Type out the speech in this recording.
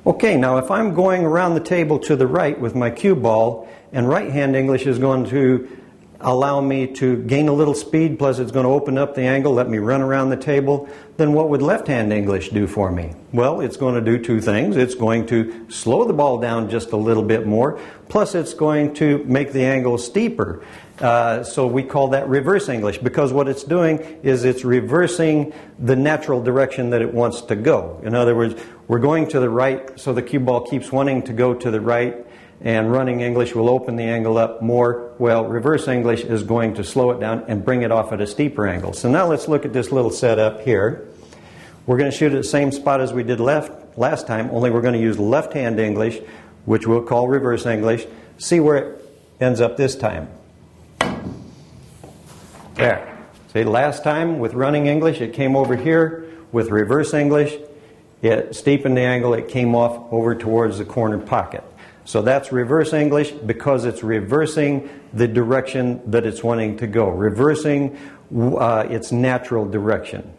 Okay, now if I'm going around the table to the right with my cue ball, and right-hand English is going to allow me to gain a little speed, plus it's going to open up the angle, let me run around the table, then what would left-hand English do for me? Well, it's going to do two things. It's going to slow the ball down just a little bit more, plus it's going to make the angle steeper. So we call that reverse English, because what it's doing is it's reversing the natural direction that it wants to go. In other words, we're going to the right, so the cue ball keeps wanting to go to the right, and running English will open the angle up more. Well, reverse English is going to slow it down and bring it off at a steeper angle. So now let's look at this little setup here. We're going to shoot at the same spot as we did last time, only we're going to use left-hand English, which we'll call reverse English. See where it ends up this time. There. See, last time with running English, it came over here. With reverse English, it steepened the angle, it came off over towards the corner pocket. So that's reverse English because it's reversing the direction that it's wanting to go, reversing its natural direction.